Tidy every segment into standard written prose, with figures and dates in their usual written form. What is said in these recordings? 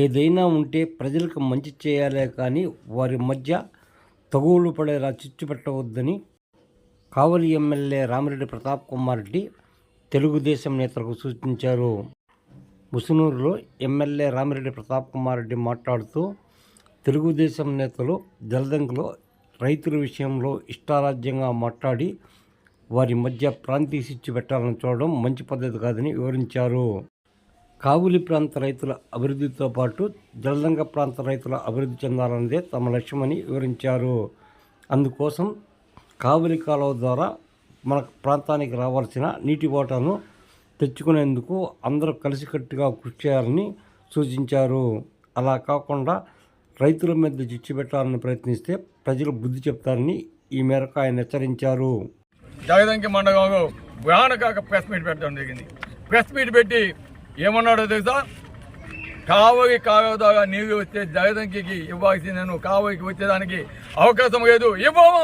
ఏదైనా ఉంటే ప్రజలకు మంచి చేయాలే కానీ వారి మధ్య తగువులు పడేలా చిచ్చు పెట్టవద్దని కావలి ఎమ్మెల్యే రామిరెడ్డి ప్రతాప్ కుమార్ రెడ్డి తెలుగుదేశం నేతలకు సూచించారు. ముసునూరులో ఎమ్మెల్యే రామిరెడ్డి ప్రతాప్ కుమార్ రెడ్డి మాట్లాడుతూ తెలుగుదేశం నేతలు జలదంకలో రైతుల విషయంలో ఇష్టారాజ్యంగా మాట్లాడి వారి మధ్య ప్రాంతీయ చిచ్చు పెట్టాలని చూడడం మంచి పద్ధతి కాదని వివరించారు. కావులి ప్రాంత రైతుల అభివృద్ధితో పాటు జలదంక ప్రాంత రైతుల అభివృద్ధి చెందాలన్నదే తమ లక్ష్యమని వివరించారు. అందుకోసం కావులి కాలువ ద్వారా మన ప్రాంతానికి రావాల్సిన నీటి ఓటాను తెచ్చుకునేందుకు అందరూ కలిసికట్టుగా కృషి చేయాలని సూచించారు. అలా కాకుండా రైతుల మీద చిచ్చు పెట్టాలని ప్రయత్నిస్తే ప్రజలు బుద్ధి చెప్తారని ఈ మేరకు ఆయన హెచ్చరించారు. జగదంకి మండలంలో భయానక ప్రెస్ మీట్ పెట్టడం జరిగింది. ప్రెస్ మీట్ పెట్టి ఏమన్నాడో తెలుసా, కావలి కాలువ ద్వారా నీళ్లు వస్తే జగదంకి ఇవ్వాల్సింది కావలికి వచ్చేదానికి అవకాశం లేదు, ఇవ్వము,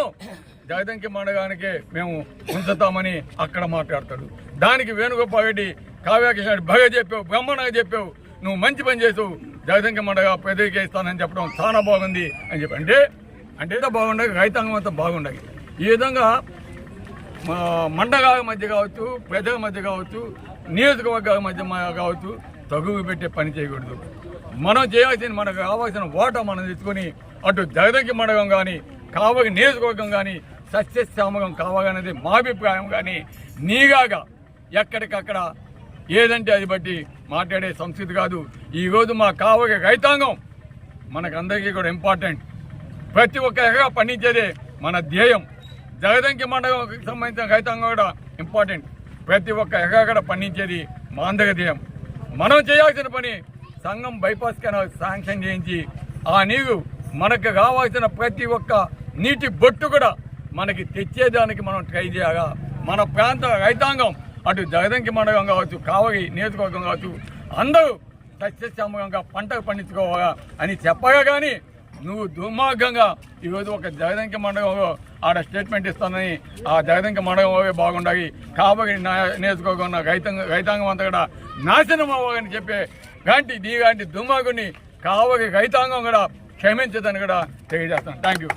జగదంకి మండలానికే మేము ఉంచుతామని అక్కడ మాట్లాడతాడు. దానికి వేణుగోపాల్ రెడ్డి కావ్యకృష్ణ బాగా చెప్పావు, బ్రహ్మణంగా చెప్పావు, నువ్వు మంచి పని చేసావు, జగదంకి మండగా ప్రజలకే ఇస్తానని చెప్పడం చాలా బాగుంది అని చెప్పి అంటే బాగుండాలి, రైతాంగం అంతా బాగుండాలి. ఈ విధంగా మండలాల మధ్య కావచ్చు, ప్రజల మధ్య కావచ్చు, నియోజకవర్గాల మధ్య కావచ్చు తగువు పెట్టే పని చేయకూడదు. మనం చేయాల్సిన మనకు కావాల్సిన ఓటా మనం తెచ్చుకొని అటు జగదంకి మండలం కానీ కావలి నియోజకవర్గం కానీ సస్యశ్యామకం కావాలనేది మా అభిప్రాయం. కానీ నీగాగా ఎక్కడికక్కడ ఏదంటే అది బట్టి మాట్లాడే సంస్కృతి కాదు. ఈరోజు మా కావలి రైతాంగం మనకందరికీ కూడా ఇంపార్టెంట్. ప్రతి ఒక్క ఎకరా పండించేదే మన ధ్యేయం. జగదంకి మండలంకి సంబంధించిన రైతాంగం కూడా ఇంపార్టెంట్. ప్రతి ఒక్క ఎకరా పండించేది మా అందరి ధ్యేయం. మనం చేయాల్సిన పని సంఘం బైపాస్ కెనాల్ శాంక్షన్ చేయించి ఆ నీరు మనకు కావాల్సిన ప్రతి ఒక్క నీటి బొట్టు కూడా మనకి తెచ్చేదానికి మనం ట్రై చేయాలా. మన ప్రాంత రైతాంగం అటు జగదంకి మండలం కావచ్చు, కావలి నియోజకవర్గం కావచ్చు, అందరూ సస్యశ్యామకంగా పంటలు పండించుకోవాలా అని చెప్పగా కానీ నువ్వు దుర్మార్గంగా ఈరోజు ఒక జగదంకి మండలంలో ఆడ స్టేట్మెంట్ ఇస్తానని ఆ జగదంకి మండలంలో బాగుండాలి, కావలి నియోజకవర్గం రైతాంగం అంతా కూడా నాశనం అవ్వాలని చెప్పే ఇలాంటి దుర్మార్గుని కావలి రైతాంగం కూడా క్షమించదని కూడా తెలియజేస్తాను. Thank you.